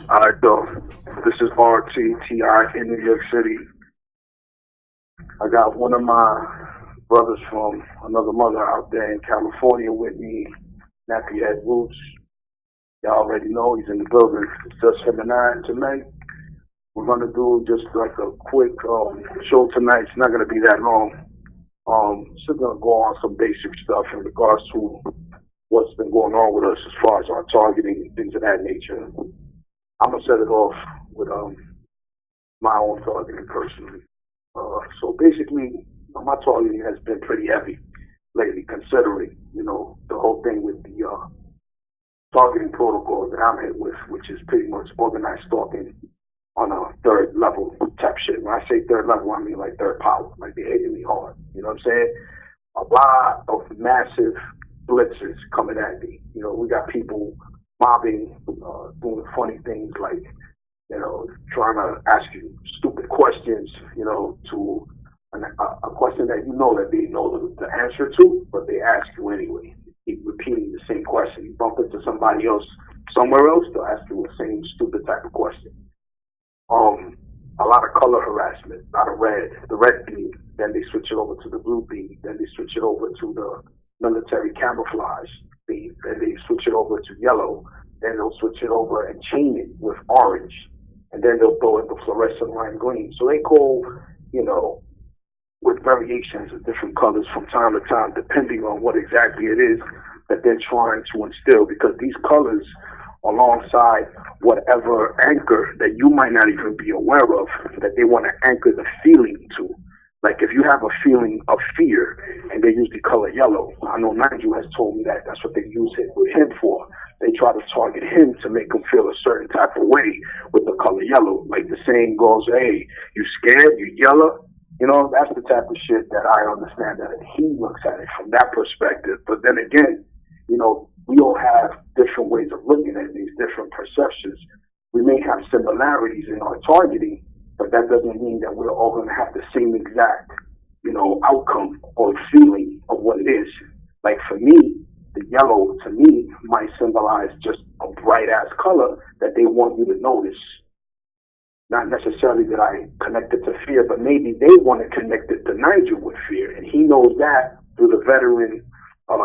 Alright, though. This is RTTI in New York City. I got one of my brothers from another mother out there in California with me, Nappy Head Roots. Y'all already know he's in the building. It's just him and I tonight. We're gonna do just like a quick show tonight. It's not gonna be that long. Just gonna go on some basic stuff in regards to what's been going on with us as far as our targeting and things of that nature. I'm gonna set it off with my own targeting personally. So basically, my targeting has been pretty heavy lately, considering the whole thing with the targeting protocol that I'm hit with, which is pretty much organized stalking on a third level type shit. When I say third level, I mean like third power, like they're hitting me hard. You know what I'm saying? A lot of massive blitzes coming at me. We got people mobbing, doing funny things like, trying to ask you stupid questions, to a question that that they know the answer to, but they ask you anyway. Keep repeating the same question. You bump into somebody else somewhere else, they'll ask you the same stupid type of question. A lot of color harassment, a lot of red, the red beam, then they switch it over to the blue beam, then they switch it over to the military camouflage beam, then they switch it over to yellow, then they'll switch it over and chain it with orange, and then they'll throw it the fluorescent lime green. So they go, with variations of different colors from time to time, depending on what exactly it is that they're trying to instill, because these colors alongside whatever anchor that you might not even be aware of, that they want to anchor the feeling to. Like if you have a feeling of fear and they use the color yellow, I know Nigel has told me that that's what they use it with him for. They try to target him to make him feel a certain type of way with the color yellow. Like the saying goes, hey, you scared, you yellow. That's the type of shit that I understand that he looks at it from that perspective. But then again, we all have different ways of looking at these different perceptions. We may have similarities in our targeting, but that doesn't mean that we're all going to have the same exact, outcome or feeling of what it is. Like for me, the yellow to me might symbolize just a bright ass color that they want you to notice. Not necessarily that I connect it to fear, but maybe they want to connect it to Nigel with fear, and he knows that through the veteran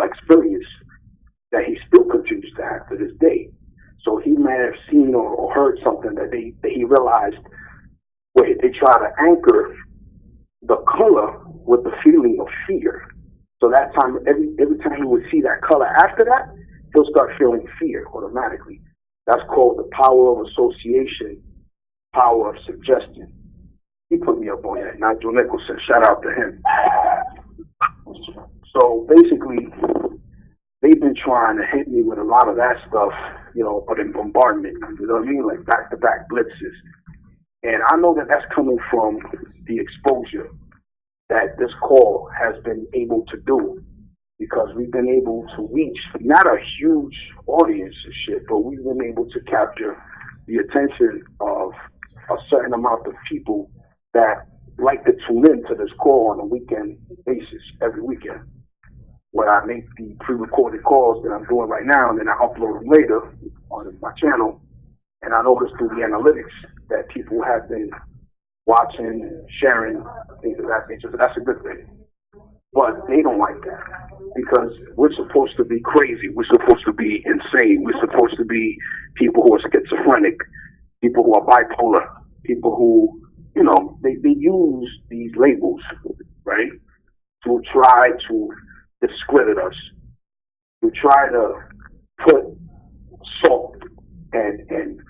experience that he still continues to have to this day. So he may have seen or heard something that he realized where they try to anchor the color with the feeling of fear. So that time, every time he would see that color after that, he'll start feeling fear automatically. That's called the power of association, power of suggestion. He put me up on that, Nigel Nicholson. Shout out to him. So basically, they've been trying to hit me with a lot of that stuff, but in bombardment, you know what I mean? Like back-to-back blitzes. And I know that that's coming from the exposure that this call has been able to do, because we've been able to reach not a huge audience and shit, but we've been able to capture the attention of a certain amount of people that like to tune in to this call on a weekend basis, every weekend, where I make the pre-recorded calls that I'm doing right now, and then I upload them later on my channel. And I noticed through the analytics that people have been watching, sharing, things of that nature. So that's a good thing. But they don't like that, because we're supposed to be crazy. We're supposed to be insane. We're supposed to be people who are schizophrenic, people who are bipolar, people who, they use these labels, right, to try to discredit us, to try to put salt and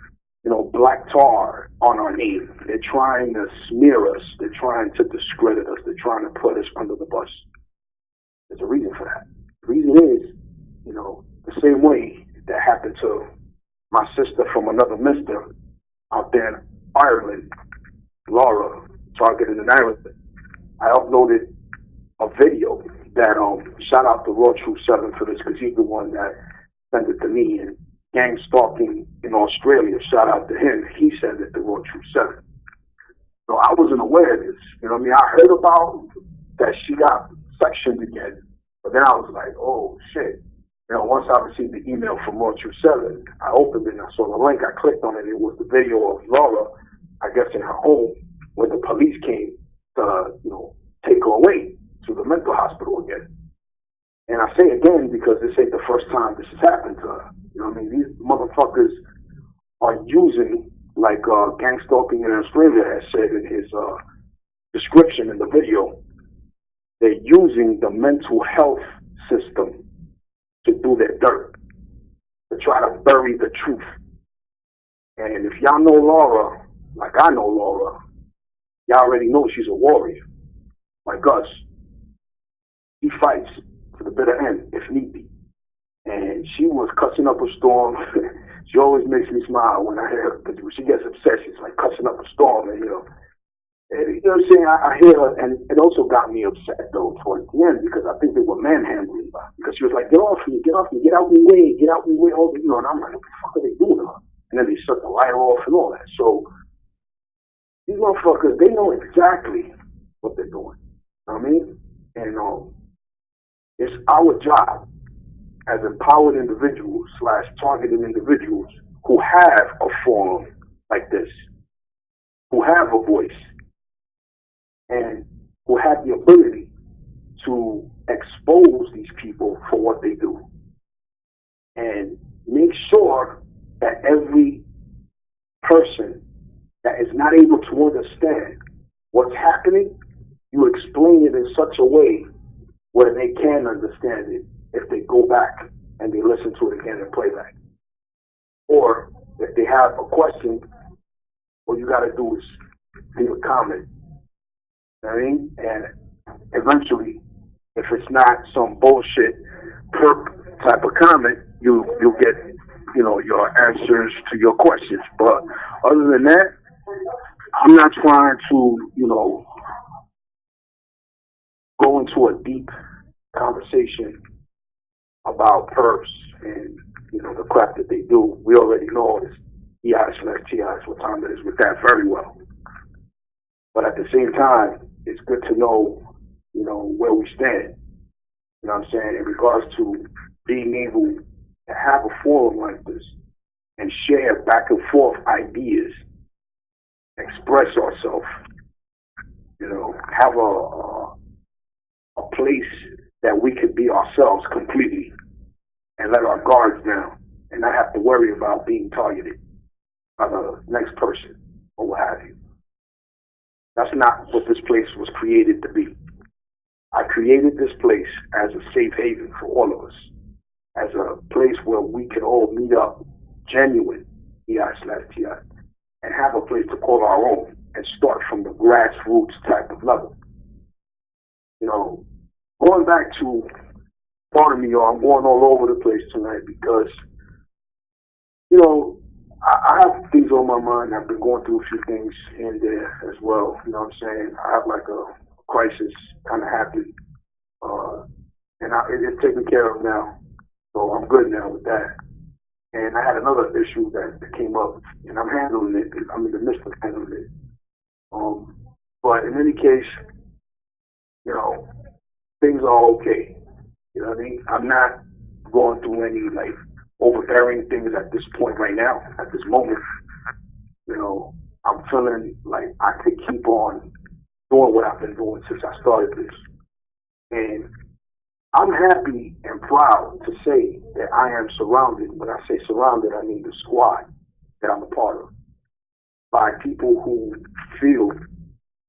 black tar on our name. They're trying to smear us. They're trying to discredit us. They're trying to put us under the bus. There's a reason for that. The reason is, the same way that happened to my sister from another mister out there in Ireland, Laura, targeted in Ireland. I uploaded a video that, shout out to Raw Truth 7 for this, because he's the one that sent it to me. And gang stalking in Australia, shout out to him. He sent it to Raw Truth 7. So I wasn't aware of this. I heard about that she got sectioned again, but then I was like, oh shit. Once I received the email from More True 7, I opened it and I saw the link. I clicked on it. It was the video of Laura, I guess, in her home when the police came to, take her away to the mental hospital again. And I say again because this ain't the first time this has happened to her. You know what I mean? These motherfuckers are using, like Gang Stalking in Australia has said in his description in the video, they're using the mental health system to do their dirt, to try to bury the truth. And if y'all know Laura, like I know Laura, y'all already know she's a warrior, like us. She fights to the bitter end, if need be. And she was cussing up a storm. She always makes me smile when I hear her, because when she gets upset, she's like cussing up a storm, and you know what I'm saying? I hear her, and it also got me upset, though, towards the end, because I think they were manhandling her. Because she was like, get off me, get off me, get out of the way, get out of the way, and I'm like, what the fuck are they doing to her? And then they shut the light off and all that. So, these motherfuckers, they know exactly what they're doing. You know what I mean? And it's our job as empowered individuals / targeted individuals who have a forum like this, who have a voice, and who have the ability to expose these people for what they do. And make sure that every person that is not able to understand what's happening, you explain it in such a way where they can understand it if they go back and they listen to it again and play back. Or if they have a question, all you got to do is leave a comment. You know what I mean? And eventually, if it's not some bullshit perp type of comment, you'll get, your answers to your questions. But other than that, I'm not trying to, go into a deep conversation about perps and, the crap that they do. We already know it's EI/TIs, what time it is with that very well. But at the same time, it's good to know, where we stand. You know what I'm saying? In regards to being able to have a forum like this and share back and forth ideas, express ourselves, have a place that we can be ourselves completely and let our guards down and not have to worry about being targeted by the next person or what have you. That's not what this place was created to be. I created this place as a safe haven for all of us, as a place where we can all meet up, genuine EI/TI, and have a place to call our own and start from the grassroots type of level. Going back to, pardon me, y'all, I'm going all over the place tonight because, I have things on my mind. I've been going through a few things in there as well. You know what I'm saying? I have like a crisis kind of happened, and it's taken care of now. So I'm good now with that. And I had another issue that came up, and I'm handling it. I'm in the midst of handling it. But in any case, things are okay. You know what I mean? I'm not going through any overbearing things at this point right now, at this moment. I'm feeling like I could keep on doing what I've been doing since I started this. And I'm happy and proud to say that I am surrounded. When I say surrounded, I mean the squad that I'm a part of, by people who feel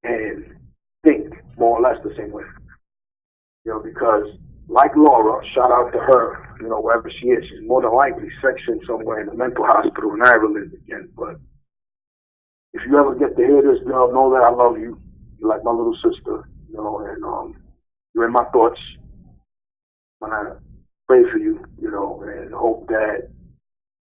and think more or less the same way. Because like Laura, shout out to her, wherever she is, she's more than likely sectioned somewhere in a mental hospital in Ireland again. But if you ever get to hear this, girl, know that I love you. You're like my little sister, and you're in my thoughts when I pray for you, and hope that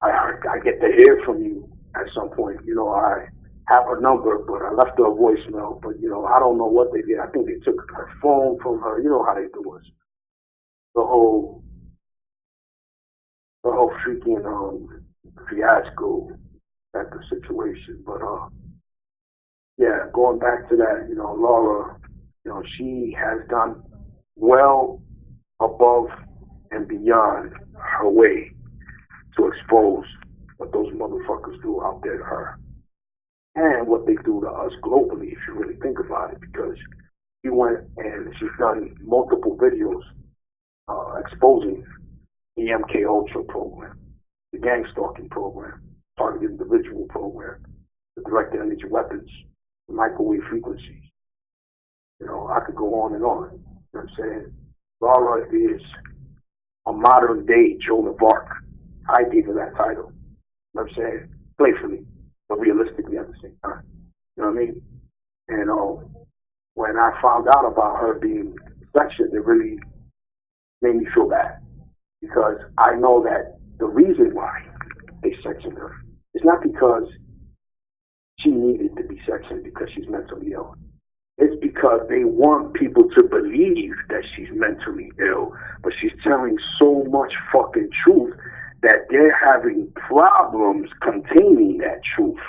I get to hear from you at some point. I have her number, but I left her a voicemail, but I don't know what they did. I think they took her phone from her. You know how they do us. The whole freaking fiasco at the situation. But yeah, going back to that, Laura, she has done well above and beyond her way to expose what those motherfuckers do out there to her and what they do to us globally, if you really think about it, because she went and she's done multiple videos exposing the MK Ultra program, the gang stalking program, targeted individual program, the directed energy weapons, the microwave frequencies. You know, I could go on and on. You know what I'm saying? Laura is a modern day Joan of Arc. I gave her that title. You know what I'm saying? Playfully, but realistically at the same time. You know what I mean? And when I found out about her being sectioned, it really made me feel bad. Because I know that the reason why they sectioned her is not because she needed to be sectioned because she's mentally ill. It's because they want people to believe that she's mentally ill, but she's telling so much fucking truth that they're having problems containing that truth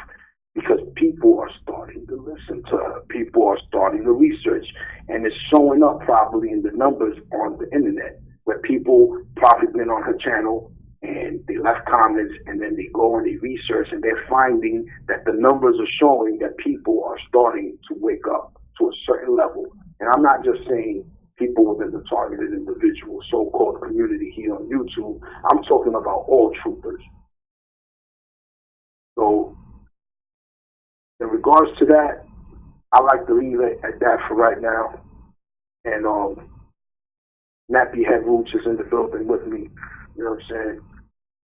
because people are starting to listen to her. People are starting to research, and it's showing up probably in the numbers on the internet where people probably been on her channel and they left comments, and then they go and they research, and they're finding that the numbers are showing that people are starting to wake up to a certain level. And I'm not just saying people within the targeted individual so-called community here on YouTube. I'm talking about all troopers. So in regards to that, I like to leave it at that for right now. And Nappy Head Roots is in the building with me. You know what I'm saying?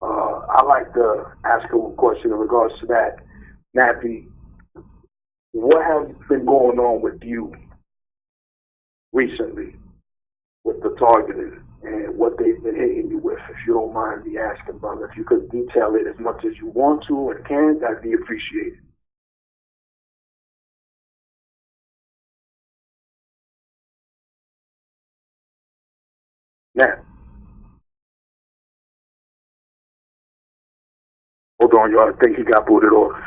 I like to ask him a question in regards to that. Nappy, what has been going on with you recently with the targeted and what they've been hitting you with? If you don't mind me asking, brother, if you could detail it as much as you want to and can, that'd be appreciated. Now, hold on, y'all. I think he got booted off.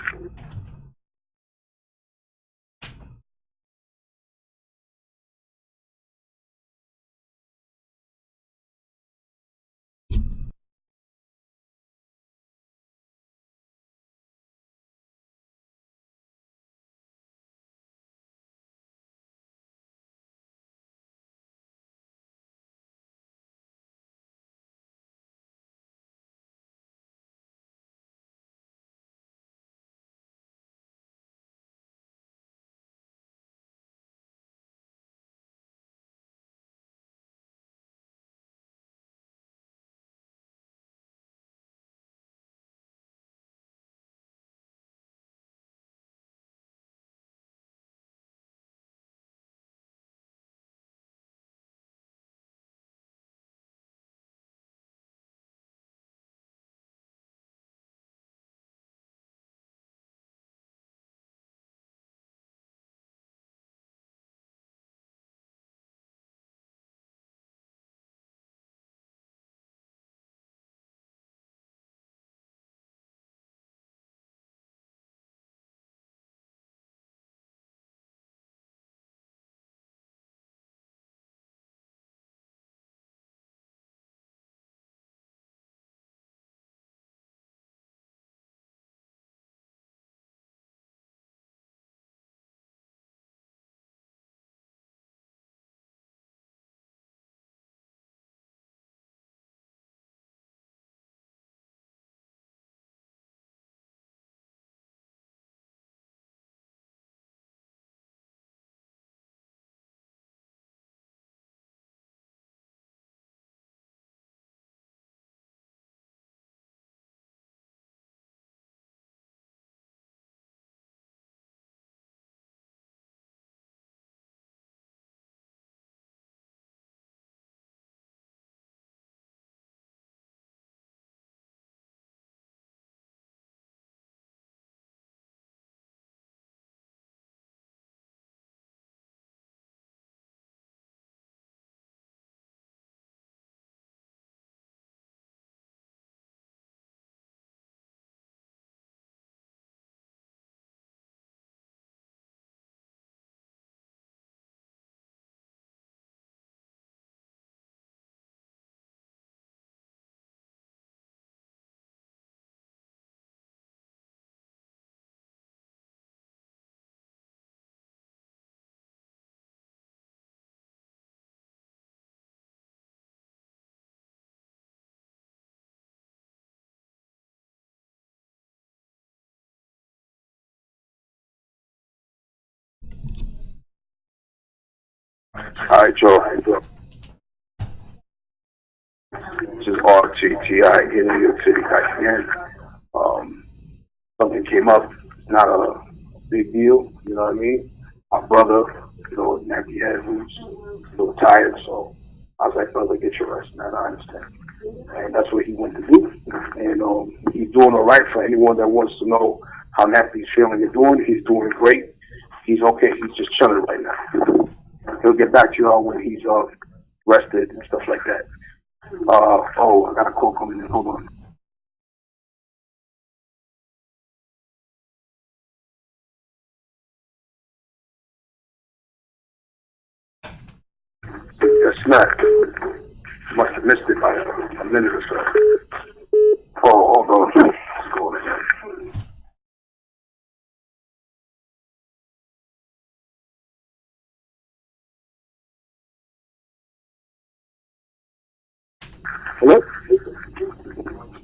All right, Joe. This is RTTI in New York City back again. Something came up, not a big deal, you know what I mean? My brother, Nappy Head Roots, a little tired, so I was like, brother, get your rest, man, I understand. And that's what he went to do. And he's doing all right. For anyone that wants to know how Nappy's feeling and doing, he's doing great. He's okay, he's just chilling right now. He'll get back to y'all when he's rested and stuff like that. I got a call coming in, hold on. That's not. Must have missed it by a minute or so. Oh, hold on. Let's go again. Hello?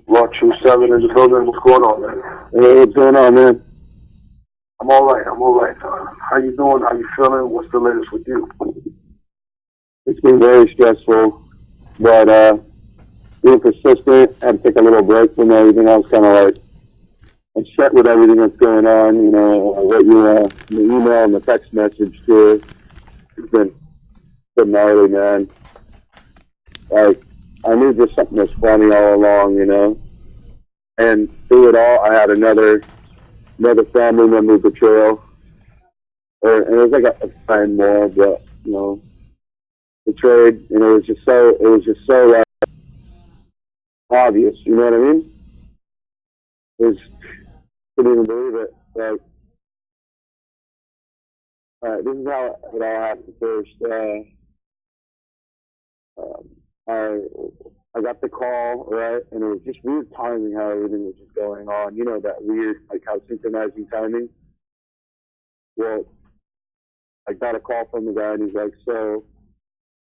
Raw 27 in the building. What's going on, man? Hey, what's going on, man? I'm all right. How you doing? How you feeling? What's the latest with you? It's been very stressful, but being persistent, had to take a little break from everything. I was kind of like upset with everything that's going on. You know, I wrote you the email and the text message too. It's been gnarly, man. Like, I knew just something was funny all along, you know. And through it all, I had another family member betrayal. And it was like a friend more, but, you know, betrayed. And it was just so like, obvious, you know what I mean? Couldn't even believe it. Like, this is how it all happened first. I got the call, right, and it was just weird timing how everything was just going on. You know, that weird, like, how synchronizing timing? Well, I got a call from the guy, and he's like, so,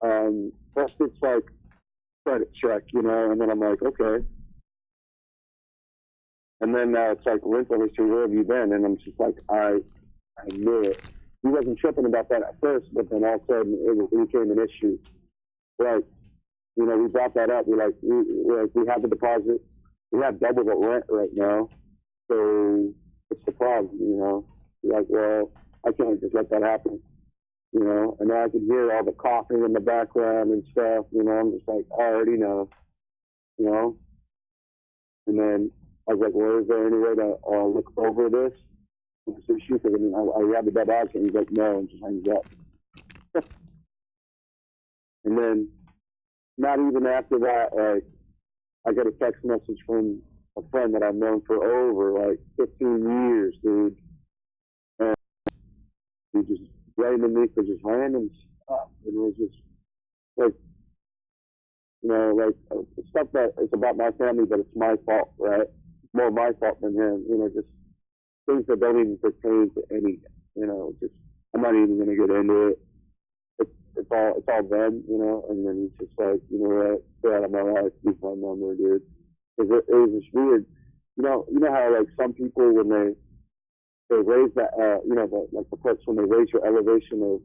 first it's like credit check, you know, and then I'm like, okay. And then it's like, rental history, where have you been? And I'm just like, I knew it. He wasn't tripping about that at first, but then all of a sudden it became an issue. Like, you know, we brought that up. We have the deposit. We have double the rent right now. So what's the problem, you know? We're like, well, I can't just let that happen, you know? And now I can hear all the coughing in the background and stuff, you know? I'm just like, I already know, you know? And then I was like, well, is there any way to look over this issue? Because, I mean, I have the dead option. He's like, no, and just hangs up. And then, not even after that, like, I got a text message from a friend that I've known for over, like, 15 years, dude. And he just blaming me for just random stuff. And it was just, like, you know, like, stuff that it's about my family, but it's my fault, right? More my fault than him. You know, just things that don't even pertain to any, you know, just, I'm not even going to get into it. It's all them, you know, and then he's just like, you know what, get out of my life, leave my number, dude. It was just weird. You know how, like, some people, when they raise that, you know, the parts when they raise your elevation of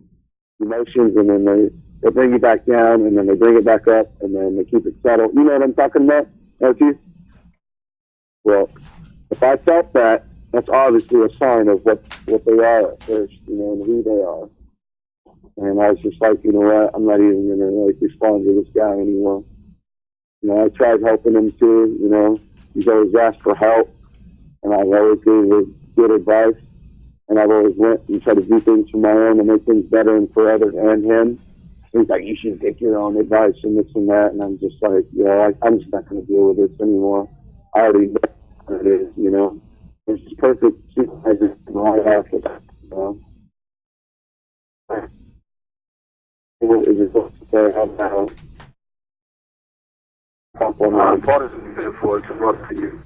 emotions, and then they bring you back down, and then they bring it back up, and then they keep it settled. You know what I'm talking about, don't you? Well, if I felt that, that's obviously a sign of what they are at first, you know, and who they are. And I was just like, you know what, I'm not even going to, like, respond to this guy anymore. You know, I tried helping him too, you know. He's always asked for help, and I've always gave good advice. And I've always went and tried to do things for my own and make things better and for others and him. He's like, you should take your own advice and this and that. And I'm just like, I'm just not going to deal with this anymore. I already know what it is, you know. It's just perfect. I just right after that, you know. What is it supposed to say about Part of it is for it to run to you.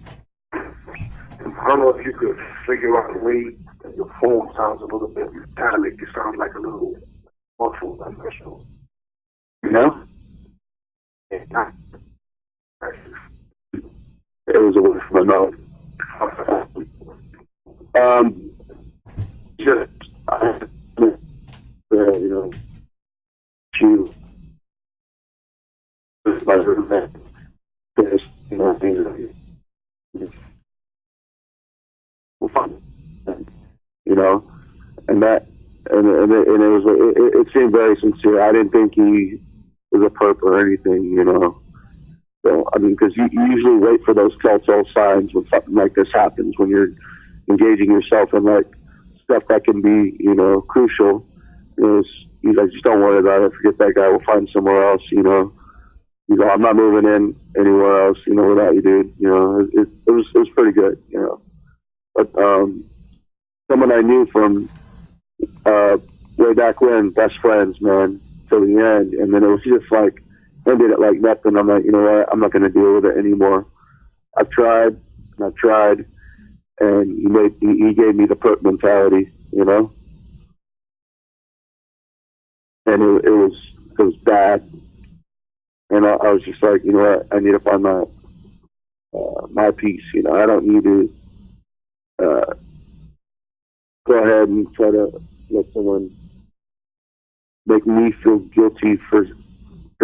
I don't know if you could figure out a way that your phone sounds a little bit metallic. It sounds like a little muffled. I'm not sure. You know? It was away from my mouth. Just, you know, we'll find him, you know, and that, and it was, it seemed very sincere. I didn't think he was a perp or anything, you know. So, I mean, because you usually wait for those telltale signs when something like this happens, when you're engaging yourself in like stuff that can be, you know, crucial. You guys just don't worry about it. Forget that guy. We'll find somewhere else, you know. You know, I'm not moving in anywhere else, you know, without you, dude. You know, it was pretty good, you know. But someone I knew from way back when, best friends, man, till the end, and then it was just like ended it like nothing. I'm like, you know what? I'm not going to deal with it anymore. I've tried, and I've tried, and he gave me the perp mentality, you know. And it was bad, and I was just like, you know what? I need to find my peace. You know, I don't need to go ahead and try to let someone make me feel guilty for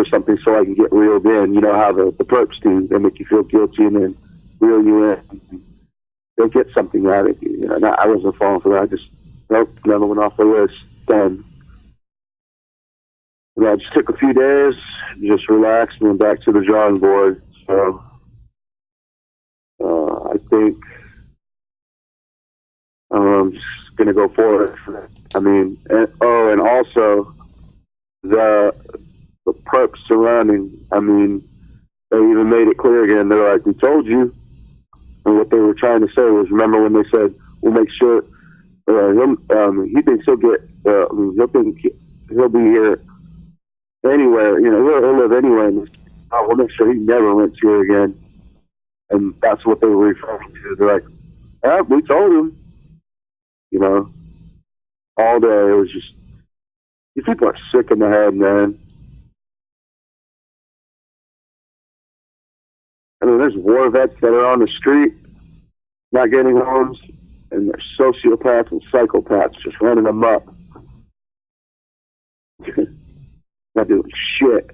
something so I can get reeled in. You know how the perps do. They make you feel guilty and then reel you in. They'll get something out of you. You know, I wasn't falling for that. I just, nope, never went off the list. Done. You know, I just took a few days, just relaxed, and went back to the drawing board. So I think I'm just going to go for it. I mean, and also the perps surrounding, I mean, they even made it clear again. They're like, we told you. And what they were trying to say was, remember when they said, we'll make sure he thinks he'll get, he'll be here anywhere, you know, he'll live anywhere. We'll make sure he never rents here again. And that's what they were referring to. They're like, we told him. You know, all day it was just, these people are sick in the head, man. I mean, there's war vets that are on the street, not getting homes, and there's sociopaths and psychopaths just running them up. Not doing shit.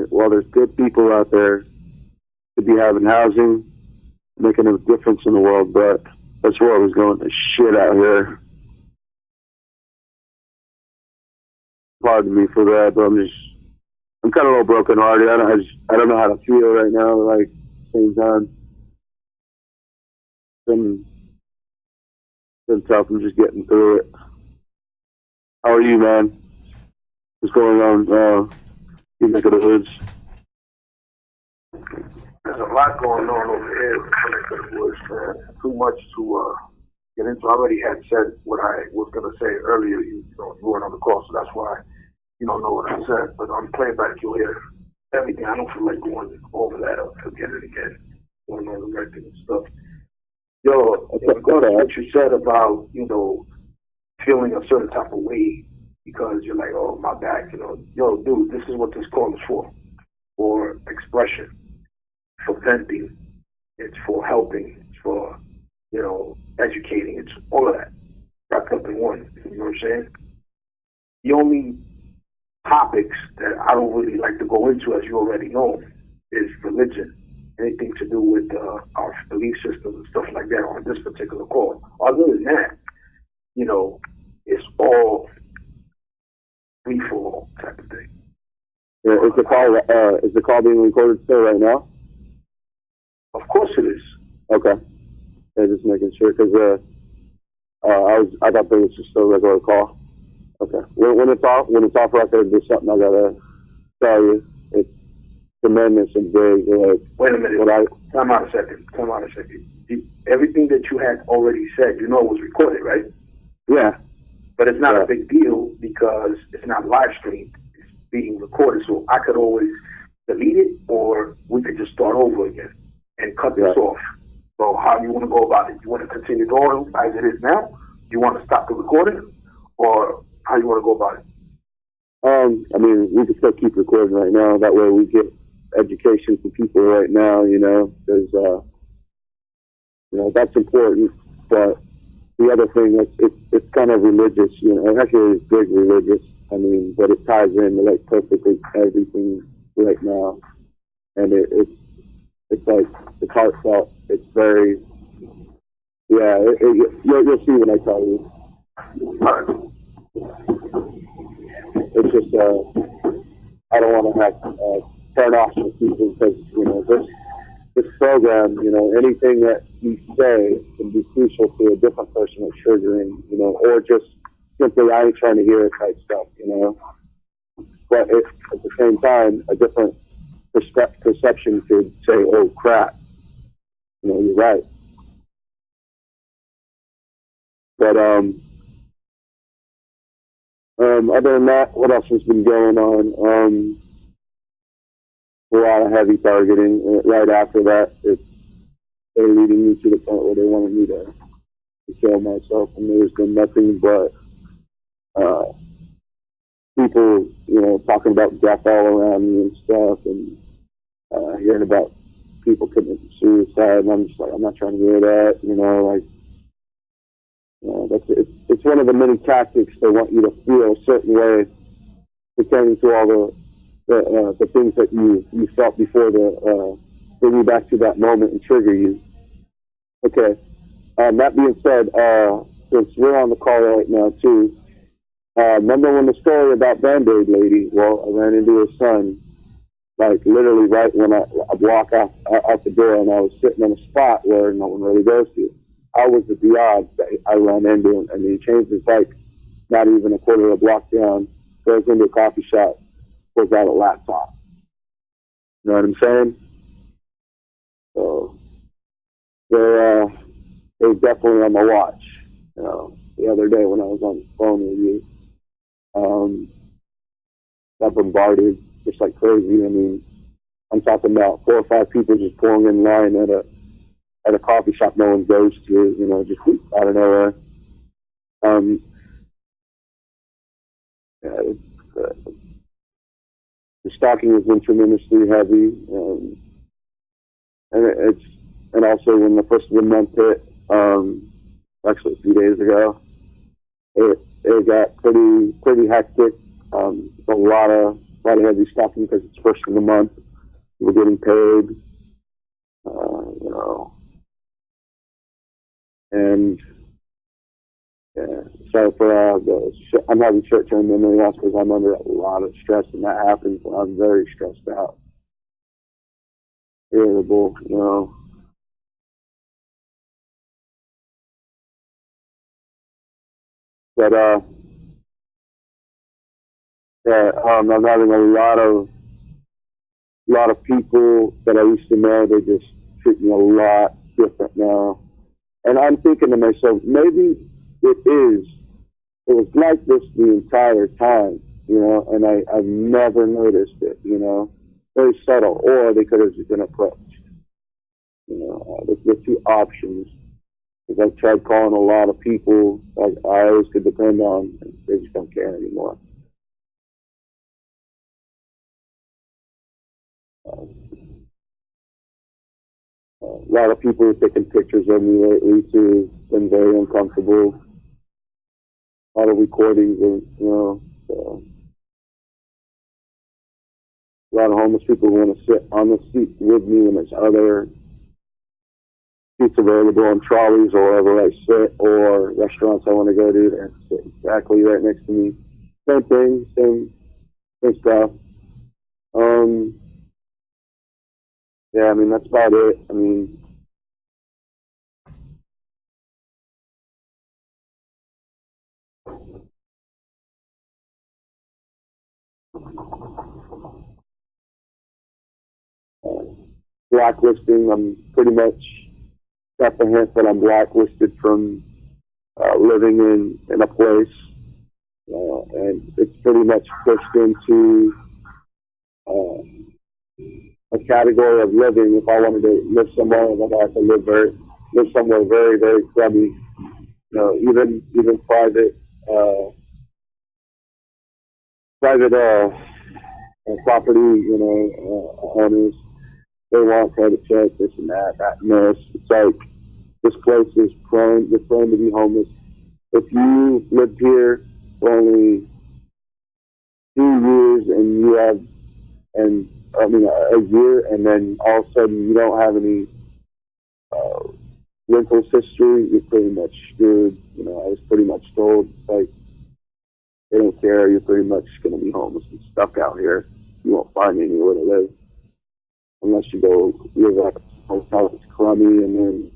While there's good people out there to be having housing, making a difference in the world, but this world is going to shit out here. Pardon me for that, but I'm kind of a little brokenhearted. I don't know how to feel right now. Like, same time, been tough. I'm just getting through it. How are you, man? What's going on? You neck of the hoods? There's a lot going on over here in the neck of the woods, man. Too much to get into. I already had said what I was going to say earlier. You weren't on the call, so that's why you don't know what I said. But I'm playing back, you'll hear everything. I don't feel like going over that again and again, going on the record and stuff. Yo, what you said about, you know, feeling a certain type of way because you're like, oh, my back, you know. Yo, dude, this is what this call is for expression, for venting, it's for helping, it's for, you know, educating, it's all of that wrapped up in one, you know what I'm saying? The only topics that I don't really like to go into, as you already know, is religion, anything to do with our belief systems and stuff like that on this particular call. Other than that, you know, it's all free for all type of thing. Yeah, is the call being recorded still right now? Of course it is. Okay. Yeah, just making sure, because I thought there was just a regular call. Okay. When it's off record, there's something I gotta tell you. It's tremendous and big. Like, wait a minute. Come out a second. Everything that you had already said, you know, it was recorded, right? Yeah. But it's not a big deal because it's not live streamed. It's being recorded, so I could always delete it, or we could just start over again and cut this off. So how do you want to go about it? You want to continue going as it is now? Do you want to stop the recording, or how you want to go about it? I mean, we can still keep recording right now. That way we get education for people right now, you know, because, you know, that's important. But the other thing is it's kind of religious, you know, actually it's big religious. I mean, but it ties in to like perfectly everything right now. And it's like, it's heartfelt. It's very you'll see when I tell you. It's just I don't want to have turn off with people because this program, anything that you say can be crucial to a different person or triggering, or just simply I ain't trying to hear it type stuff, But at the same time, a different perception could say, "Oh crap, you're right." But other than that, what else has been going on? A lot of heavy targeting. Right after that, they're leading me to the point where they wanted me to kill myself, and there's been nothing but people, talking about death all around me and stuff, and hearing about people committing suicide, and I'm just like, I'm not trying to hear that, it's one of the many tactics they want you to feel a certain way pertaining to all the things that you felt before the bring you back to that moment and trigger you. Okay. That being said, since we're on the call right now too, remember when the story about Band-Aid lady? Well, I ran into her son, like literally right when I walk out the door, and I was sitting in a spot where no one really goes to. I was at the odds that I ran into him, and he changed his bike not even a quarter of a block down, goes into a coffee shop, pulls out a laptop. You know what I'm saying? So they're definitely on my watch. The other day when I was on the phone with you, got bombarded just like crazy. I mean, I'm talking about 4 or 5 people just pouring in line at a coffee shop no one goes to, just out of nowhere. The stalking has been tremendously heavy, and also when the first of the month hit, actually a few days ago, it got pretty hectic. A lot of heavy stalking because it's first of the month. We're getting paid, and yeah. So for I'm having short-term memory loss because I'm under a lot of stress, and that happens when I'm very stressed out, irritable, But I'm having a lot of people that I used to know. They just treat me a lot different now, and I'm thinking to myself, maybe it was like this the entire time, and I've never noticed it, very subtle, or they could have just been approached. There's the 2 options. Because I've tried calling a lot of people I always could depend on, and they just don't care anymore. A lot of people are taking pictures of me lately too. Been very uncomfortable. A lot of recordings, so a lot of homeless people who want to sit on the seat with me, and there's other seats available on trolleys or wherever I sit, or restaurants I want to go to that sit exactly right next to me. Same thing, same stuff. Yeah, I mean, that's about it. I mean, blacklisting, I'm pretty much got the hint that I'm blacklisted from living in a place, and it's pretty much pushed into a category of living. If I wanted to live somewhere, then I have to live somewhere very, very crummy. Even private property, owners, they want credit check, this and that and this. It's like this place is prone to be homeless. If you lived here for only 2 years and you have, a year, and then all of a sudden you don't have any rentals history, you're pretty much screwed. You know, I was pretty much told, like, they don't care, you're pretty much going to be homeless and stuck out here. You won't find anywhere to live unless you go live like a hotel that's crummy, and then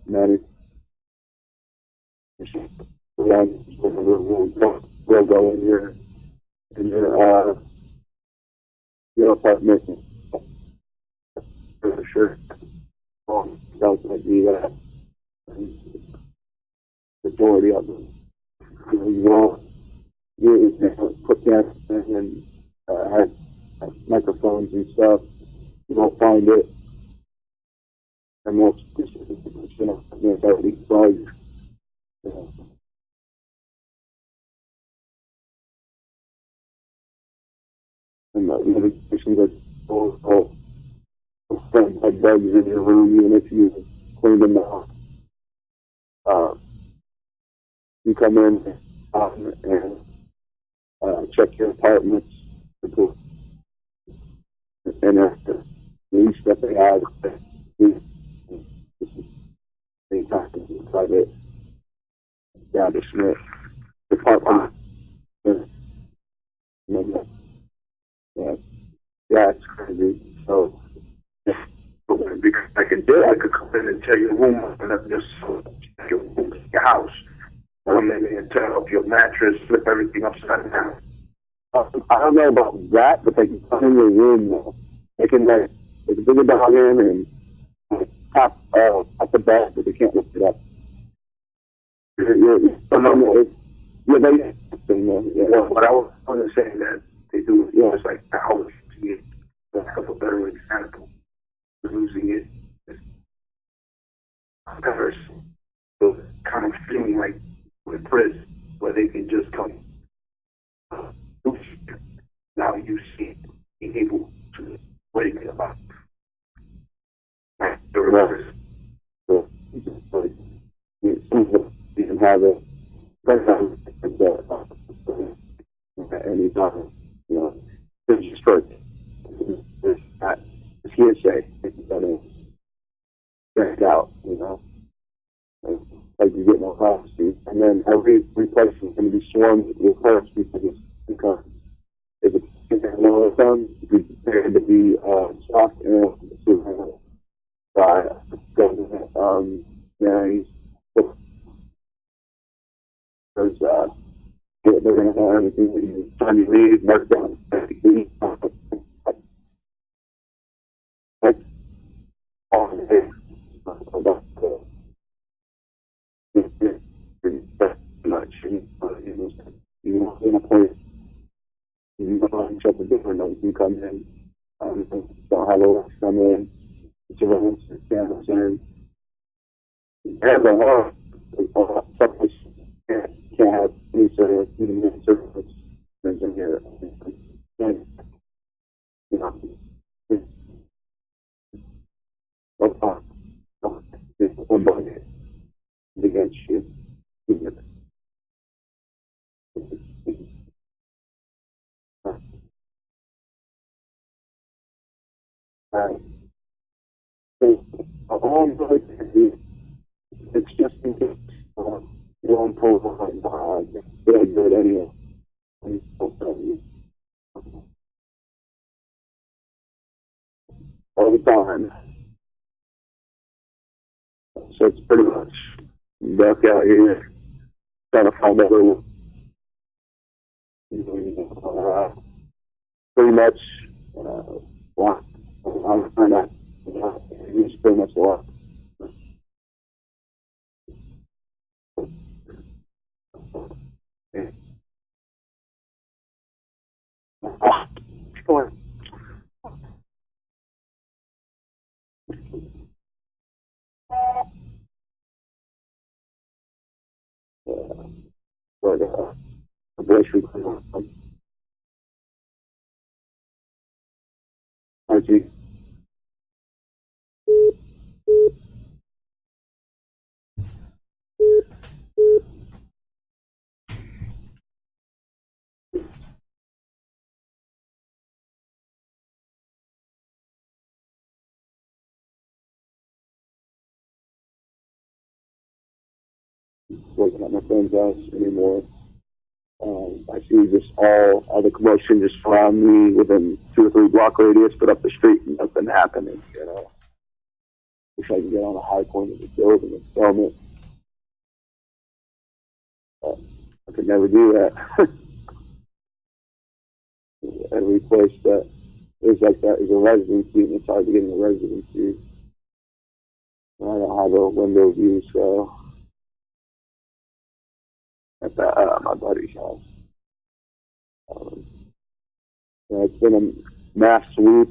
manage. We'll go in your apartment for sure. That might be majority of them. You know, you won't put cameras in and have microphones and stuff. You won't find it. And most it's already bugged. You know. And the notifications are like bugs in your room, even if you clean them out. You come in and check your apartments, and the least that they have, they have to be private establishment department. Yeah, it's crazy. So, because I could do it, I could come in and tell your room and just check your house. Come in and tear up your mattress, flip everything upside down. I don't know about that, but they can come in your room now. They can bring a dog in and tap at the bed, but they can't lift it up. What I was going to say that they do, it's like the house to get a better example. Losing it, comparison. So kind of feeling like with prison, where they can just come. Now you see being able to break it about the reverse. You can have it anytime, you know, it's just for it's hearsay. It's gonna check it out, you know, like you get no privacy, and then every place is going to be swarmed with first because if it's one of them, be prepared to be shocked and by because they're going to have everything that you time you leave, mark down. Much. You in a place, you don't shut the door, no, you can come in, don't have a come in, it's your own cameras in. And the law, can't have any sort of human service in here. And, you know, one budget against you. It's just in case you don't pull behind, they'll do it anyway. All the time. So it's pretty much duck out here, trying to find out pretty much locked. I'm trying to, he's pretty much locked. But the voice recording, RG. working at my friend's house anymore. I see just all the commotion just around me within 2 or 3 block radius, but up the street, nothing happening, you know. Wish I could get on a high point of the building and film it. But I could never do that. Every place that is like that is a residency, and it's hard to get in a residency. I don't have a window view, so at my buddy's house. It's been a mass sweep.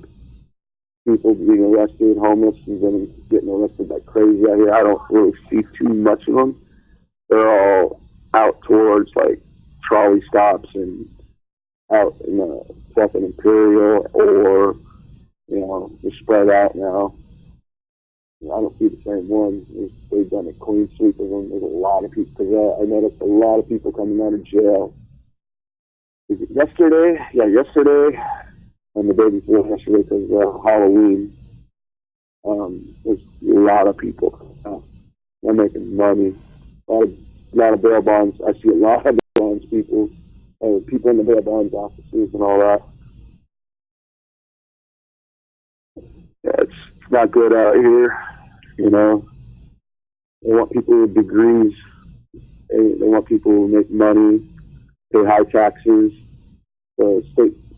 People being arrested, homeless, and then getting arrested like crazy out here. I don't really see too much of them. They're all out towards like trolley stops and out in the fucking Imperial, or they're spread out now. I don't see the same one. They've done a clean sweep of them. There's a lot of people, because I noticed a lot of people coming out of jail. Yesterday, and the day before yesterday, because Halloween, there's a lot of people. They're making money. A lot of bail bonds. I see a lot of bail bonds people in the bail bonds offices and all that. Yeah, it's not good out here, you know. They want people with degrees. They want people who make money, pay high taxes, so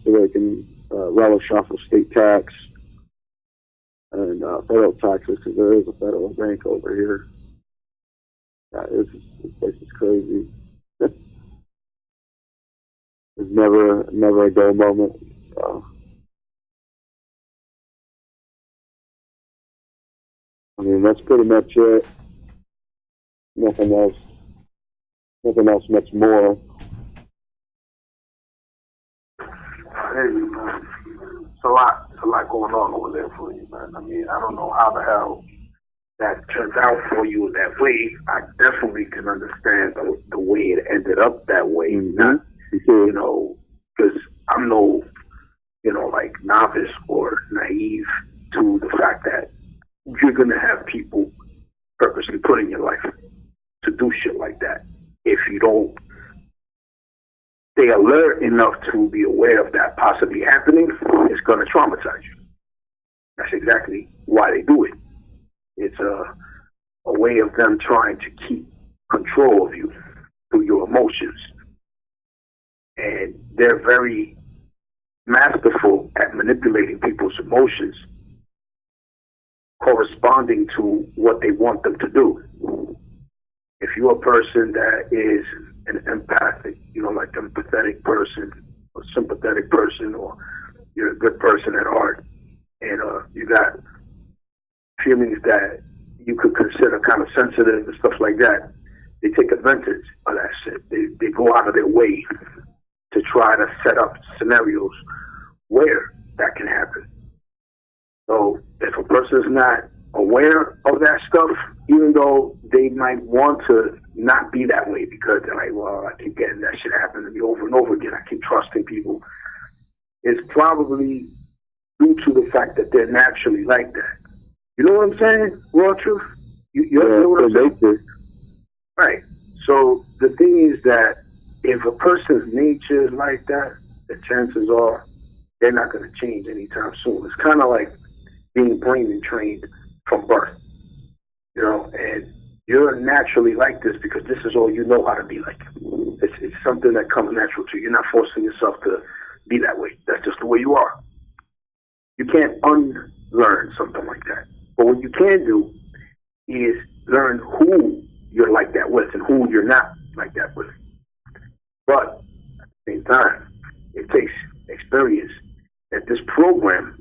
they can relish off of state tax and federal taxes, because there is a federal bank over here. Yeah, this place is crazy. There's never a dull moment. I mean, that's pretty much it. Nothing else much more. Hey, man. It's a lot going on over there for you, man. I mean, I don't know how the hell that turned out for you that way. I definitely can understand the way it ended up that way. Mm-hmm. Not, because I'm no, like novice or naive to the fact that you're going to have people purposely put in your life to do shit like that. If you don't stay alert enough to be aware of that possibly happening, it's going to traumatize you. That's exactly why they do it. It's a way of them trying to keep control of you through your emotions. And they're very masterful at manipulating people's emotions corresponding to what they want them to do. If you're a person that is an empathic, like an empathetic person, or sympathetic person, or you're a good person at heart, and you got feelings that you could consider kind of sensitive and stuff like that, they take advantage of that shit. They go out of their way to try to set up scenarios where that can happen. So if a person is not aware of that stuff, even though they might want to not be that way, because they're like, well, I keep getting that shit happen to me over and over again, I keep trusting people, it's probably due to the fact that they're naturally like that. You know what I'm saying? Raw truth? You know what I'm saying? Right. So the thing is that if a person's nature is like that, the chances are they're not going to change anytime soon. It's kind of like being brain trained from birth, and you're naturally like this because this is all you know how to be like. It's something that comes natural to you. You're not forcing yourself to be that way. That's just the way you are. You can't unlearn something like that. But what you can do is learn who you're like that with and who you're not like that with. But at the same time, it takes experience. That this program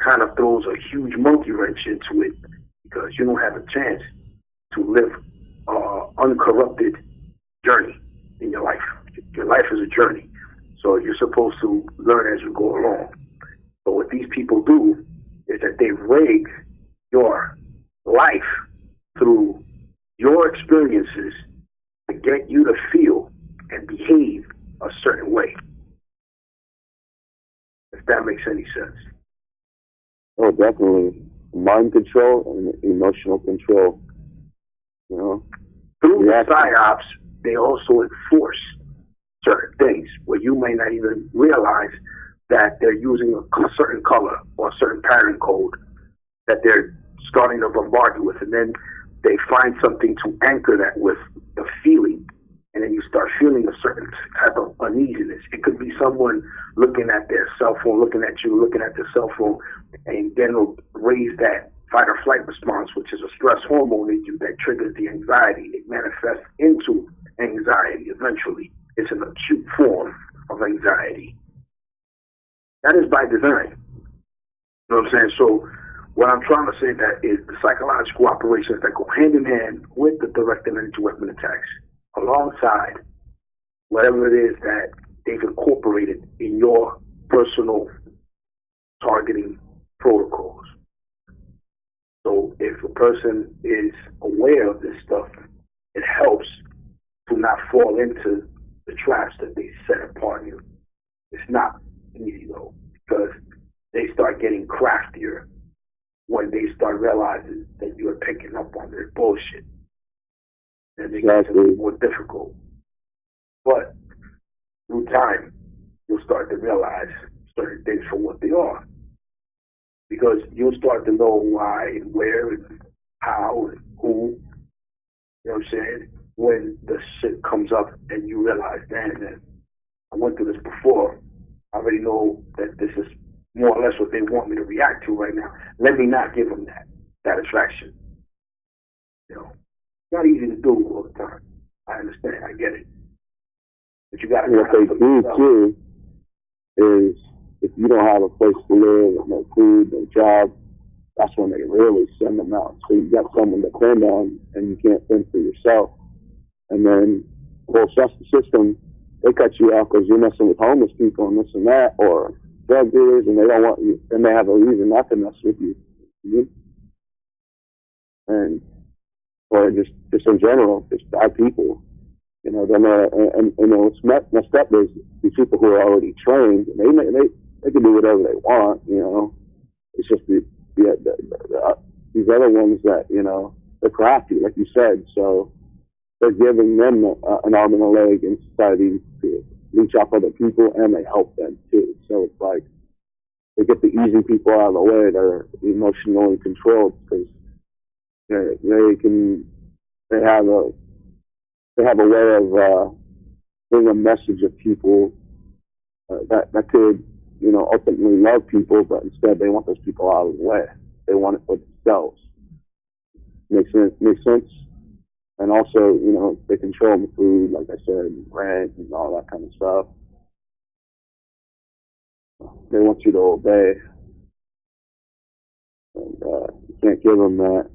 kind of throws a huge monkey wrench into it, because you don't have a chance to live uncorrupted journey in your life. Your life is a journey. So you're supposed to learn as you go along. But what these people do is that they rig your life through your experiences to get you to feel and behave a certain way. If that makes any sense. Oh, definitely. Mind control and emotional control. Through the psyops, they also enforce certain things where you may not even realize that they're using a certain color or a certain pattern code that they're starting to bombard you with, and then they find something to anchor that with a feeling, and then you start feeling a certain type of uneasiness. It could be someone looking at their cell phone, looking at you, looking at their cell phone, and then it'll raise that fight or flight response, which is a stress hormone in you that triggers the anxiety. It manifests into anxiety eventually. It's an acute form of anxiety. That is by design. You know what I'm saying? So what I'm trying to say that is the psychological operations that go hand in hand with the direct and indirect weapon attacks, alongside whatever it is that they've incorporated in your personal targeting protocols. So if a person is aware of this stuff, it helps to not fall into the traps that they set upon you. It's not easy though, because they start getting craftier when they start realizing that you're picking up on their bullshit. And it gets a little more difficult. But through time, you'll start to realize certain things for what they are. Because you'll start to know why and where and how and who. You know what I'm saying? When the shit comes up and you realize, damn, man, I went through this before. I already know that this is more or less what they want me to react to right now. Let me not give them that satisfaction. You know, it's not easy to do all the time. I understand. I get it. But you got to. What they do too is, if you don't have a place to live, no food, no job, that's when they really send them out. So you got someone to depend on, and you can't fend for yourself. And then the whole justice system, they cut you out because you're messing with homeless people and this and that, or drug dealers, and they don't want you, and they have a reason not to mess with you. And or just in general, just bad people. You know, then and you know, it's messed up. There's these people who are already trained, and they can do whatever they want. You know, it's just these other ones that, you know, they're crafty, like you said. So they're giving them an arm and a leg in society to reach out other people, and they help them too. So it's like they get the easy people out of the way that are emotionally controlled, because they have a way of bringing a message of people that could, you know, ultimately love people, but instead they want those people out of the way. They want it for themselves. Makes sense? And also, you know, they control the food, like I said, rent and all that kind of stuff. They want you to obey. And you can't give them that.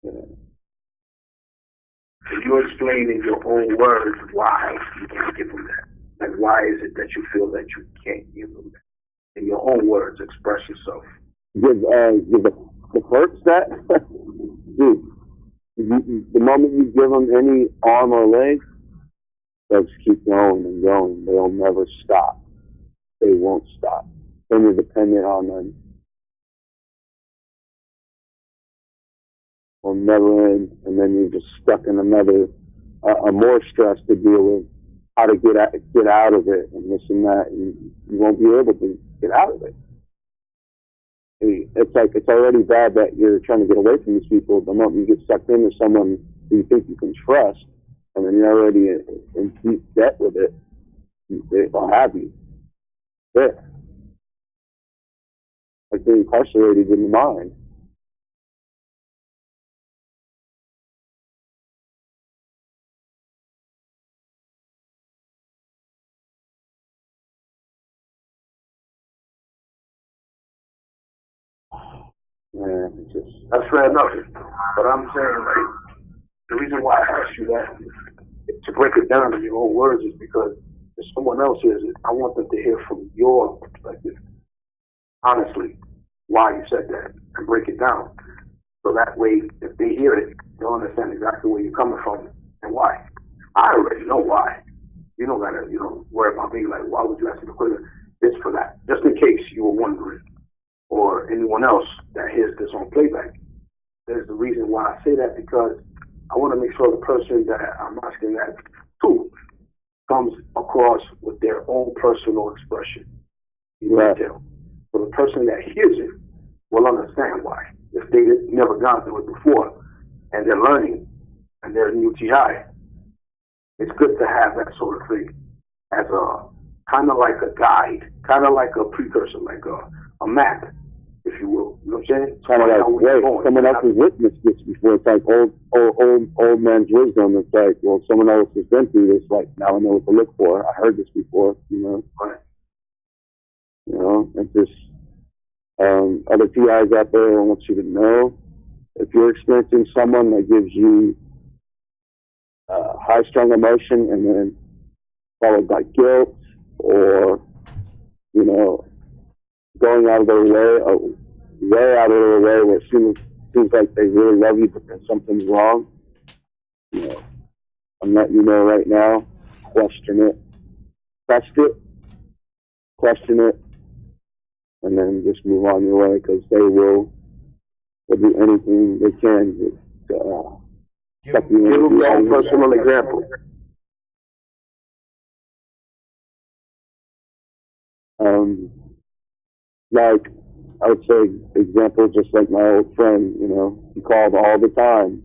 Yeah. Can you explain in your own words why you can't give them that? Like, why is it that you feel that you can't give them that? In your own words, express yourself. Give the perks that? Dude, the moment you give them any arm or leg, they'll just keep going and going. They'll never stop. They won't stop. Then you're dependent on them. Will never end, and then you're just stuck in another, more stress to deal with, how to get out of it, and this and that, and you won't be able to get out of it. It's like, it's already bad that you're trying to get away from these people. The moment you get sucked into someone who you think you can trust, and then you're already in deep debt with it, they'll have you there. Like being incarcerated in the mind. Yeah, that's fair enough. But I'm saying, like, the reason why I asked you that, to break it down in your own words, is because if someone else hears it, I want them to hear from your perspective, honestly, why you said that, and break it down. So that way, if they hear it, they'll understand exactly where you're coming from and why. I already know why. You don't gotta, worry about me, like, why would you ask me the question? It's for that, just in case you were wondering, or anyone else that hears this on playback. There's the reason why I say that, because I want to make sure the person that I'm asking that to comes across with their own personal expression. Right. Detail. So the person that hears it will understand why. If they never gone through it before and they're learning and they're new TI, it's good to have that sort of thing as a kind of like a guide, kind of like a precursor, like a map, if you will. You know what I'm saying? Kind of like, wait, someone else has witnessed this before. It's like old man's wisdom. It's like, well, someone else has been through this. Like, now I know what to look for. I heard this before, you know. Right. You know, and just other PIs out there, I want you to know, if you're experiencing someone that gives you high strung emotion and then followed by guilt, or, you know, going out of their way out of their way where it seems like they really love you, but then something's wrong, you know, I'm letting you know right now, question it, test it, question it, and then just move on your way, because they'll do anything they can to give them your own personal example. Like, I would say, example, just like my old friend, you know, he called all the time.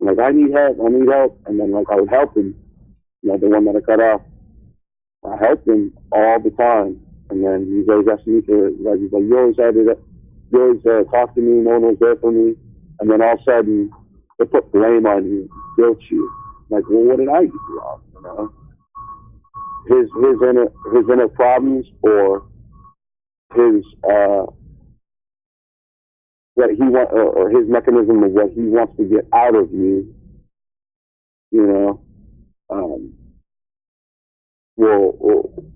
Like, I need help. And then, like, I would help him, you know, the one that I cut off. I helped him all the time. And then he's always asking me for, like, he's like, you always talk to me, no one was there for me. And then all of a sudden, they put blame on you, guilt you. Like, well, what did I do wrong, you know? His inner problems, or his what he want, or his mechanism of what he wants to get out of you, you know,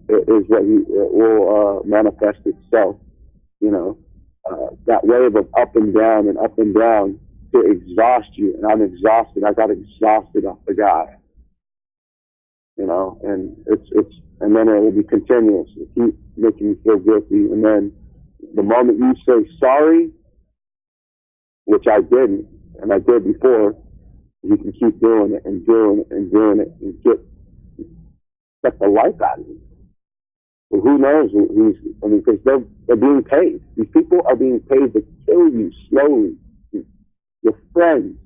is what he will manifest itself, you know, that wave of up and down to exhaust you. And I'm exhausted. I got exhausted off the guy, you know, and and then it will be continuous. It keep making you feel guilty. And then the moment you say sorry, which I didn't, and I did before, you can keep doing it and doing it and doing it and get the life out of you. But who knows? I mean, because they're being paid. These people are being paid to kill you slowly. Your friends,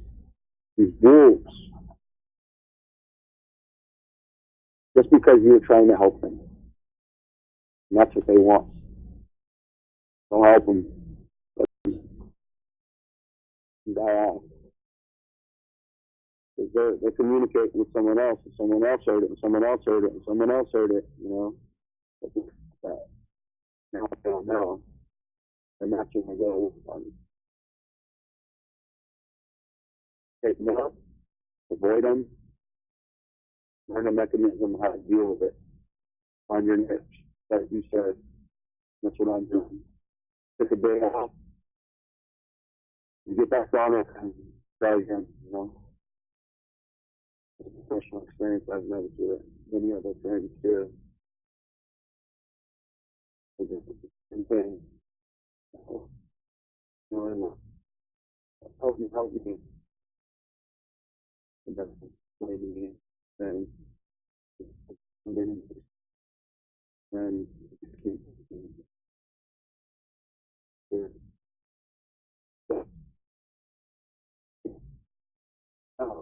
these wolves, just because you're trying to help them. And that's what they want. Don't help them. Die off. Because they're communicating with someone else, and someone else heard it, and someone else heard it, and someone else heard it, you know. Now I don't know. And that's when I go take them out, avoid them, learn a mechanism how to deal with it. Find your niche. Like you said, that's what I'm doing. Take a day off, you get back on it, and try again, you know. It's a personal experience. I've never seen it. Many other friends too. It's just the same thing. You know, help me. And that's maybe, and then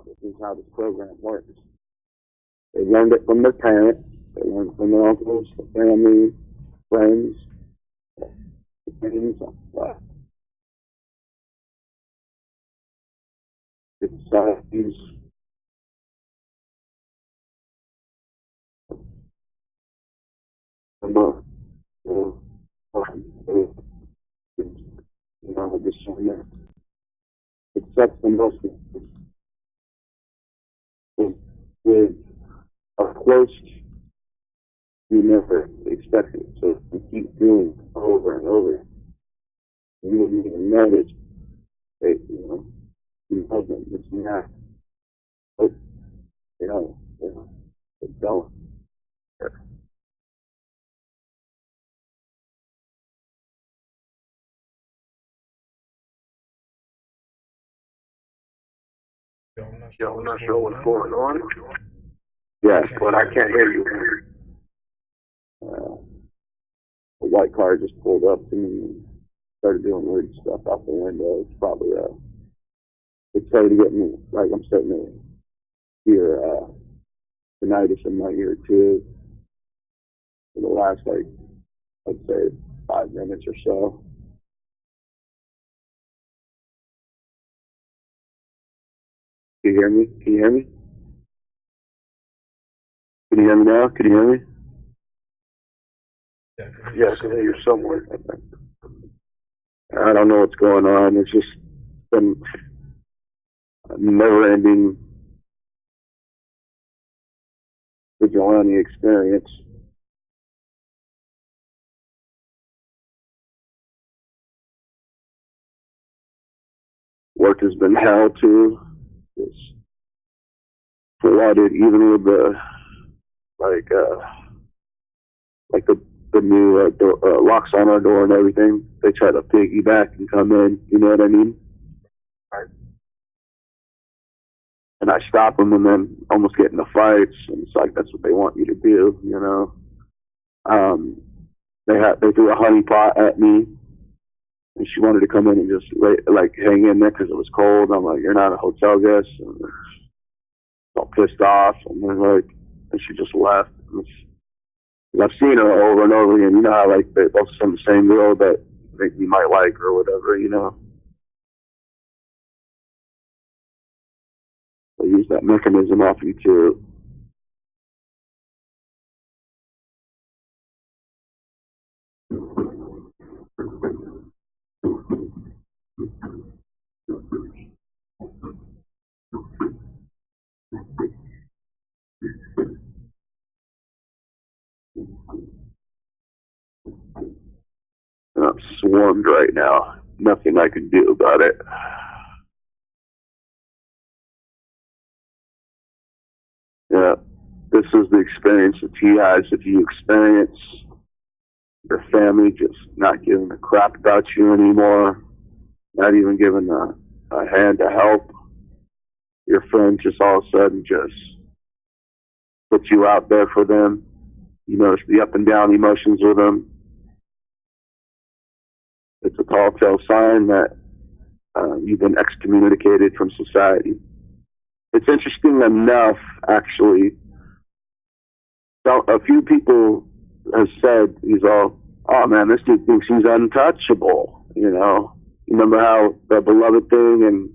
this is how this program works. They learned it from their parents, they learned it from their uncles, their family, friends, things like that. It's these discernment. It sets the most with a close you never expected. So you keep doing it over and over. You wouldn't even notice it, you know. You know them, it's not. But, it's going. Yo, I'm not sure what's going on. Yes, But I can't hear you. a white car just pulled up to me and started doing weird stuff out the window. It's probably, it started to get me, like, I'm starting to hear, tinnitus in my ear, too, for the last, like, I'd say 5 minutes or so. Can you hear me? Can you hear me? Can you hear me now? Can you hear me? Yeah, I can hear you somewhere. I don't know what's going on. It's just been a never-ending vigilante experience. Work has been hell too. It's flooded, even with the like the new locks on our door and everything. They try to piggyback and come in. You know what I mean? Right. And I stop them, and then almost get into fights. And it's like that's what they want you to do. You know. They threw a honey pot at me. And she wanted to come in and just hang in there because it was cold. I'm like, you're not a hotel guest. And all pissed off. And then and she just left. And I've seen her over and over again. You know how they'll send the same girl that you might like or whatever. You know, they use that mechanism off you too. And I'm swarmed right now. Nothing I can do about it. Yeah, this is the experience of TIs. If you experience your family just not giving a crap about you anymore, not even giving a hand to help, your friend just all of a sudden just put you out there for them. You notice the up and down emotions with them. It's a telltale sign that you've been excommunicated from society. It's interesting enough, actually. So a few people have said, oh man, this dude thinks he's untouchable. You know, you remember how the beloved thing and,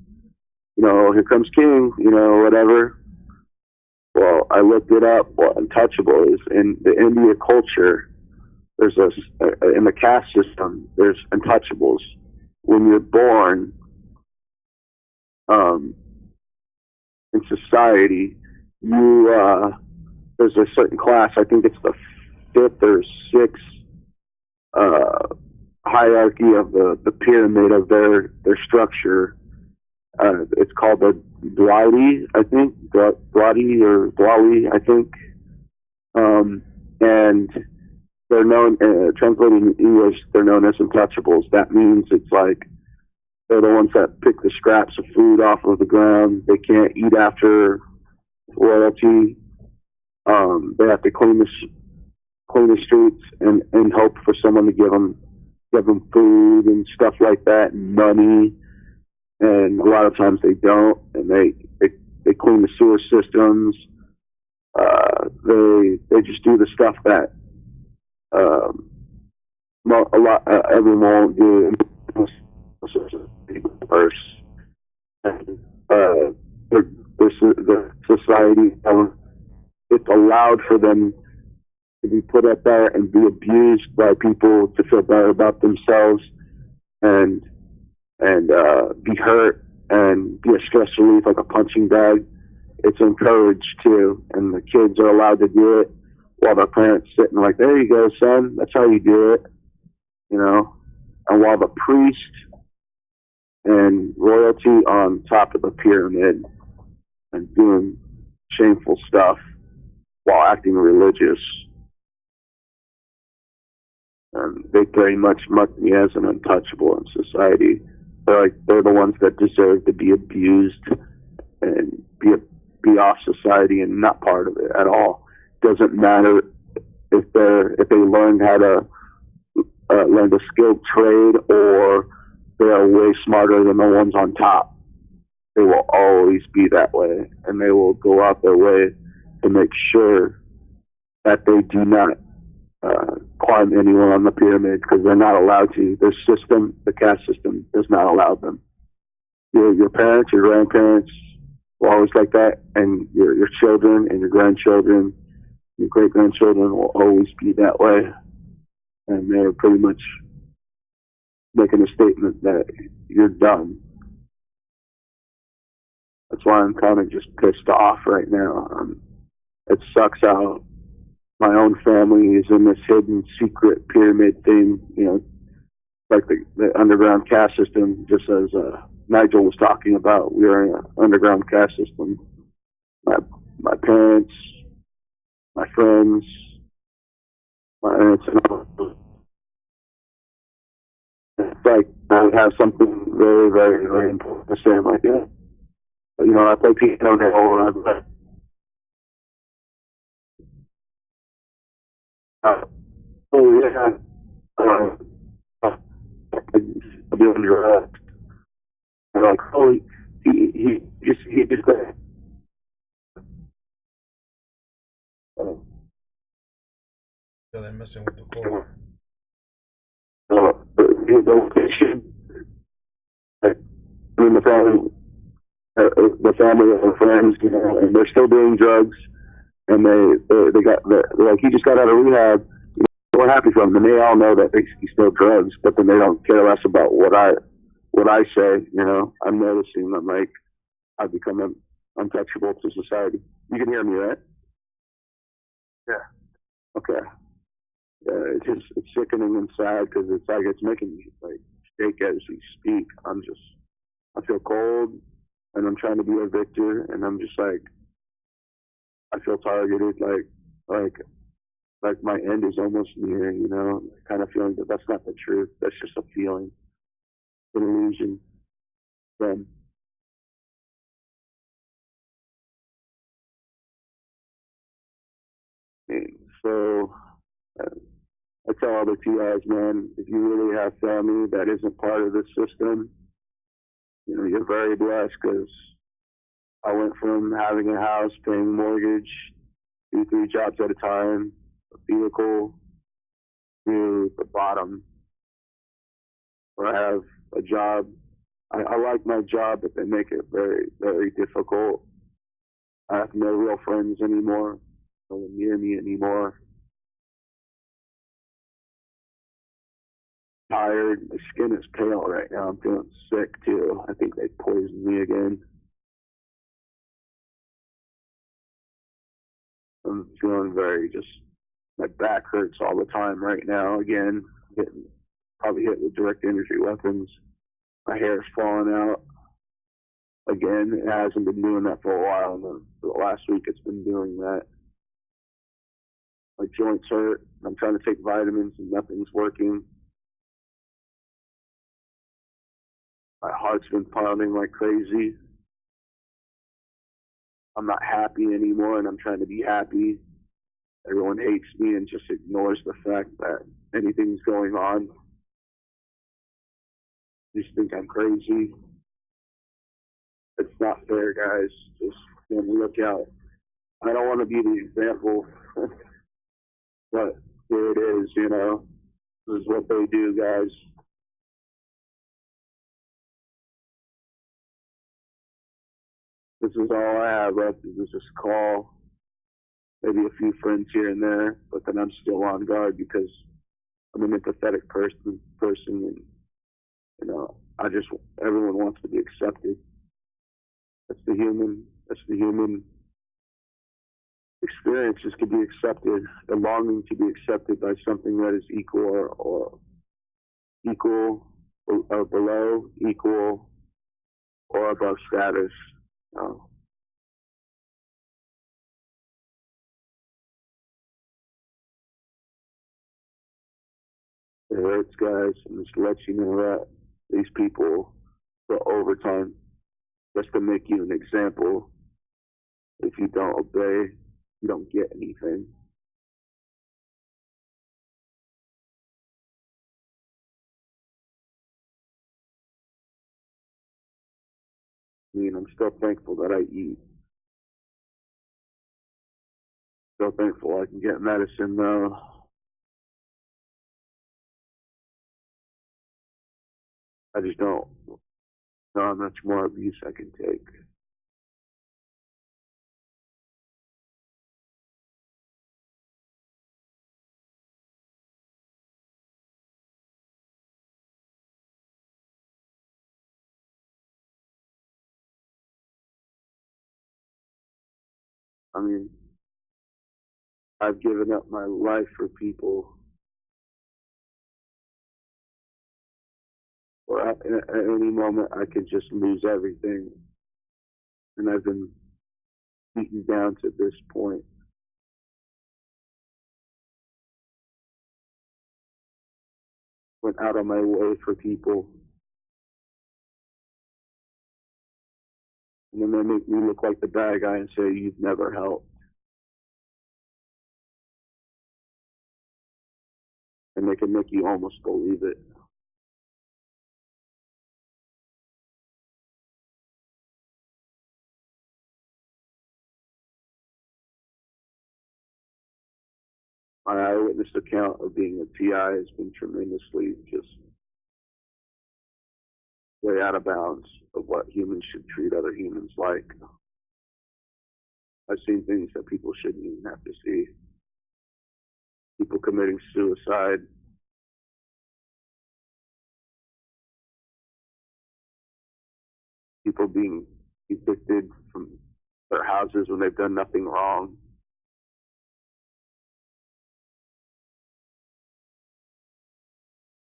you know, here comes King, you know, whatever. Well, I looked it up. What untouchable is in the India culture. There's in the caste system. There's untouchables. When you're born, in society, there's a certain class. I think it's the 5th or 6th hierarchy of the pyramid of their structure. It's called the Dwali, I think. Dwali or Dwali, I think. And they're known, translated in English, they're known as untouchables. That means it's like they're the ones that pick the scraps of food off of the ground. They can't eat after royalty. They have to clean the streets and hope for someone to give them food and stuff like that, and money. And a lot of times they don't, and they clean the sewer systems. They just do the stuff that everyone won't do. First, the society, it's allowed for them to be put up there and be abused by people to feel better about themselves and be hurt and be a stress relief like a punching bag. It's encouraged too, and the kids are allowed to do it while their parents sitting like, there you go, son, that's how you do it, you know. And while the priest and royalty on top of the pyramid and doing shameful stuff while acting religious, and they very much mark me as an untouchable in society. They're the ones that deserve to be abused and off society and not part of it at all. Doesn't matter if they learn how to learn a skilled trade or they are way smarter than the ones on top. They will always be that way, and they will go out their way to make sure that they do not climb anyone on the pyramid, because they're not allowed to. Their system, the caste system, does not allow them. Your parents, your grandparents will always like that, and your children and your grandchildren, your great-grandchildren will always be that way. And they're pretty much making a statement that you're done. That's why I'm kind of just pissed off right now. It sucks out. My own family is in this hidden secret pyramid thing, you know, like the underground caste system, just as Nigel was talking about. We are in an underground caste system. My parents, my friends, my aunts and uncles. It's like I would have something very, very, very important to say. I'm like, yeah. You know, I play piano now, and oh yeah, I'll be on your and like, oh, he just Yeah, they're messing with the call. the location, like, I mean, the family and friends, you know, and they're still doing drugs, and they got like, he just got out of rehab. We're happy for him, and they all know that he's still drugs, but then they don't care less about what I say. You know, I'm noticing that, like, I've become untouchable to society. You can hear me, right? Yeah. Okay. It's sickening and sad, because it's like it's making me like shake as we speak. I feel cold, and I'm trying to be a victor, and I'm just like, I feel targeted, like my end is almost near, you know, kind of feeling that that's not the truth. That's just a feeling, an illusion. Then, so I tell all the TIs, man, if you really have family that isn't part of this system, you know, you're very blessed, because I went from having a house, paying mortgage, 2-3 jobs at a time, a vehicle, to the bottom, where I have a job. I like my job, but they make it very, very difficult. I have no real friends anymore, no one near me anymore. Tired, my skin is pale right now. I'm feeling sick too. I think they poisoned me again. I'm feeling very my back hurts all the time right now again. Probably hit with direct energy weapons. My hair's falling out again. It hasn't been doing that for a while. And the last week it's been doing that. My joints hurt. I'm trying to take vitamins and nothing's working. My heart's been pounding like crazy. I'm not happy anymore, and I'm trying to be happy. Everyone hates me and just ignores the fact that anything's going on. Just think I'm crazy. It's not fair, guys. Just look out. I don't want to be the example, but here it is, you know. This is what they do, guys. This is all I have left, is just call. Maybe a few friends here and there, but then I'm still on guard, because I'm an empathetic person, and, you know, everyone wants to be accepted. That's the human experience, is to be accepted, the longing to be accepted by something that is equal or below, equal or above status. It hurts, guys, and just to let you know that these people go overtime just to make you an example If you don't obey, you don't get anything. I mean, I'm still thankful that I eat. Still thankful I can get medicine though. I just don't know how much more abuse I can take. I mean, I've given up my life for people, or at any moment I could just lose everything. And I've been beaten down to this point. Went out of my way for people. And then they make me look like the bad guy and say, you've never helped. And they can make you almost believe it. My eyewitness account of being a TI has been tremendously just way out of bounds of what humans should treat other humans like. I've seen things that people shouldn't even have to see. People committing suicide. People being evicted from their houses when they've done nothing wrong.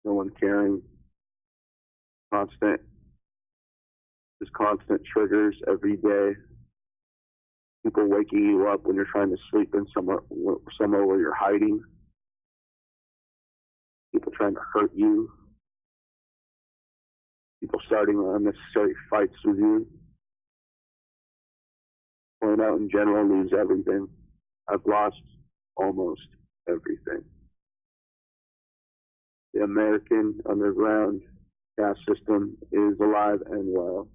No one caring. Constant triggers every day. People waking you up when you're trying to sleep in somewhere where you're hiding. People trying to hurt you. People starting unnecessary fights with you. Going out in general, lose everything. I've lost almost everything. The American underground caste system is alive and well,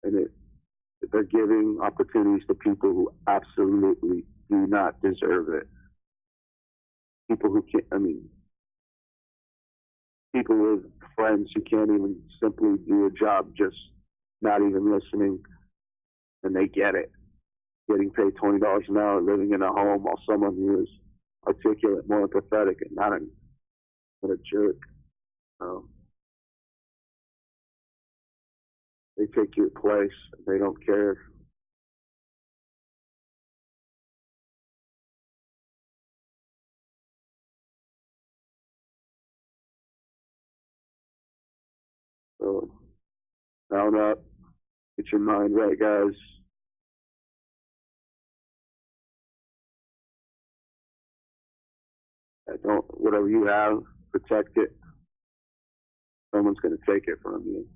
and they're giving opportunities to people who absolutely do not deserve it. People who can't, people with friends who can't even simply do a job, just not even listening, and they get it. Getting paid $20 an hour, living in a home while someone who is articulate, more empathetic, and not a jerk. They take your place. They don't care. So, mount up. Get your mind right, guys. Whatever you have, protect it. Someone's going to take it from you.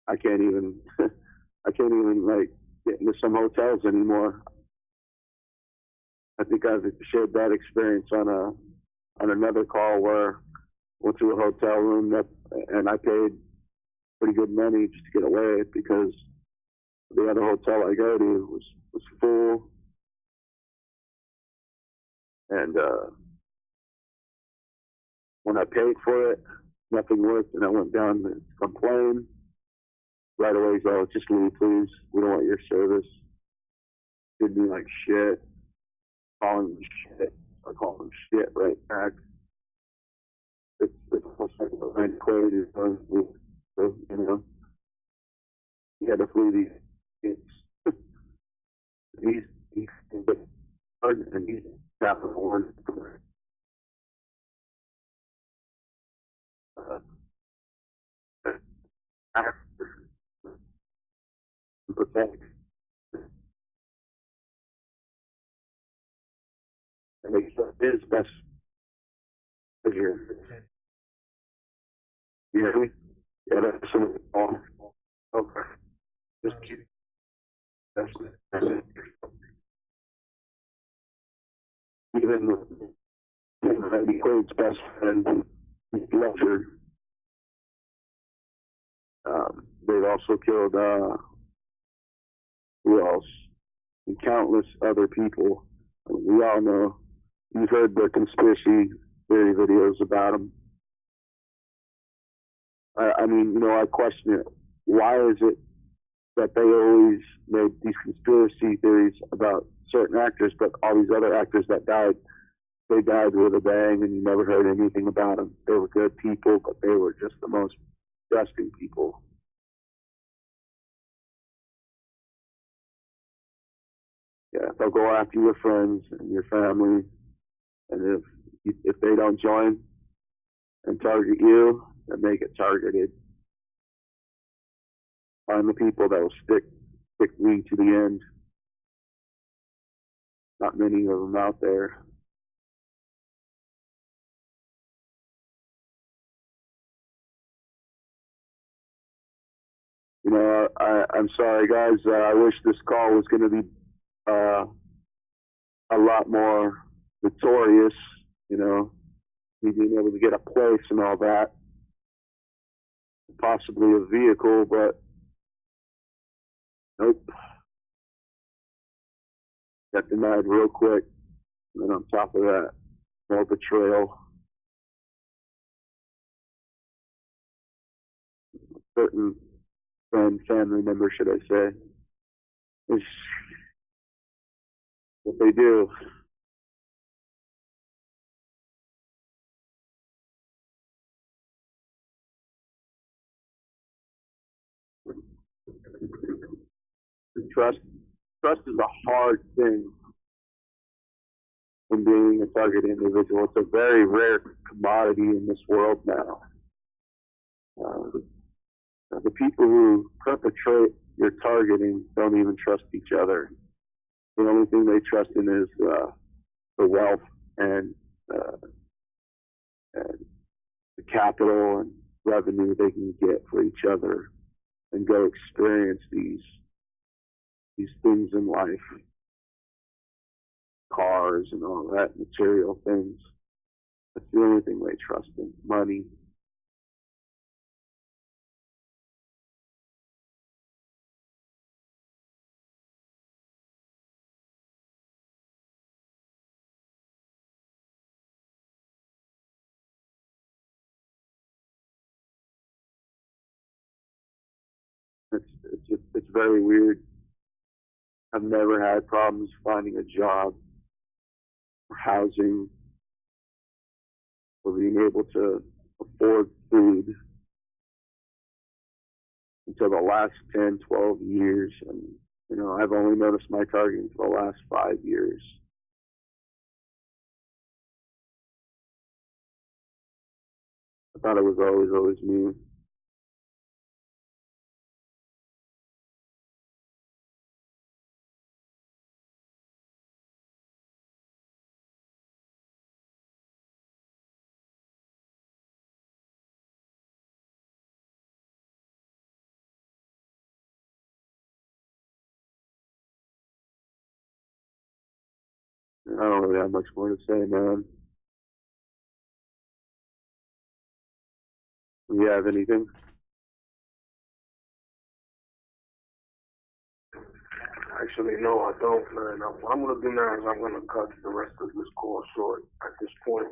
I can't even like get into some hotels anymore. I think I've shared that experience on another call where I went to a hotel room and I paid pretty good money just to get away because the other hotel I go to was full. And when I paid for it, nothing worked, and I went down to complain. Right away, he's like, just leave, please. We don't want your service. Did me like shit. Calling me shit. I call him shit right back. It's almost like the line crazy, so, you know. You had to flee these kids. He's hard, and he's tapping the horn. Protect. And make his best figure. You hear me? Yeah, that's something wrong. Okay. Just kidding. That's it. Even Eddie Quaid's best friend, Ledger, they've also killed, who else? And countless other people. We all know. You've heard the conspiracy theory videos about them. I mean, I question it. Why is it that they always made these conspiracy theories about certain actors, but all these other actors that died, they died with a bang and you never heard anything about them? They were good people, but they were just the most disgusting people. Yeah, they'll go after your friends and your family, and if they don't join and target you, then they get targeted. Find the people that will stick me to the end. Not many of them out there. I'm sorry, guys. I wish this call was going to be a lot more victorious. Me being able to get a place and all that, possibly a vehicle, but nope. Got denied real quick. And then on top of that, more betrayal. Certain family members, should I say, is what they do. Trust is a hard thing when being a target individual. It's a very rare commodity in this world now. The people who perpetrate your targeting don't even trust each other. The only thing they trust in is the wealth and the capital and revenue they can get for each other, and go experience these things in life, cars and all that, material things. That's the only thing they trust in, money. It's very weird. I've never had problems finding a job, or housing, or being able to afford food until the last 10, 12 years. And, I've only noticed my targeting for the last 5 years. I thought it was always me. I don't really have much more to say, man. Do you have anything? Actually, no, I don't, man. What I'm gonna do now is I'm gonna cut the rest of this call short at this point.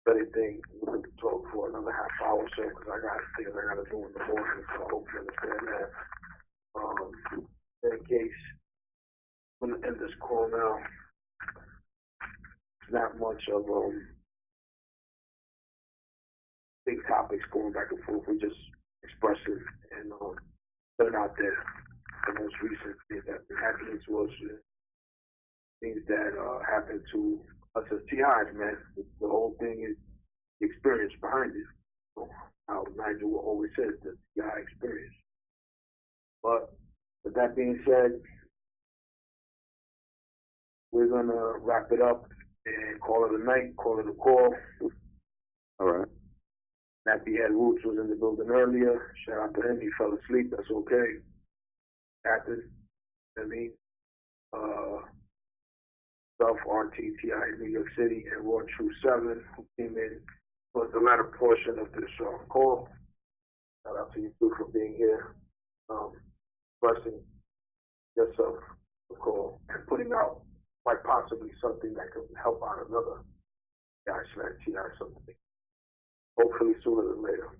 Better thing, we could talk for another half hour or so because I got things I gotta do in the morning. So I hope you understand that. In case, I'm gonna end this call now. It's not much of big topics going back and forth. We just expressing and putting out there the most recent things that have been happening to us, things that happened to us as TIs, man. The whole thing is the experience behind it. So, how Nigel always says, the TI experience. But with that being said, we're gonna wrap it up and call it a night, call it a call. All right. Nappy Head Roots was in the building earlier. Shout out to him. He fell asleep. That's okay. Actors, I mean, Self RTTI in New York City, and Raw True 7, who came in, was the latter portion of this call. Shout out to you too for being here, expressing yourself, the call, and putting out quite possibly something that could help out another guy/TI something. Hopefully sooner than later.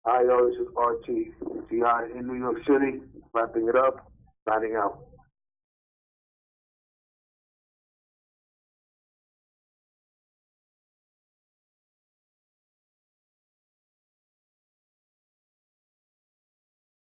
Hi, yo, this is RTTI in New York City, wrapping it up, signing out.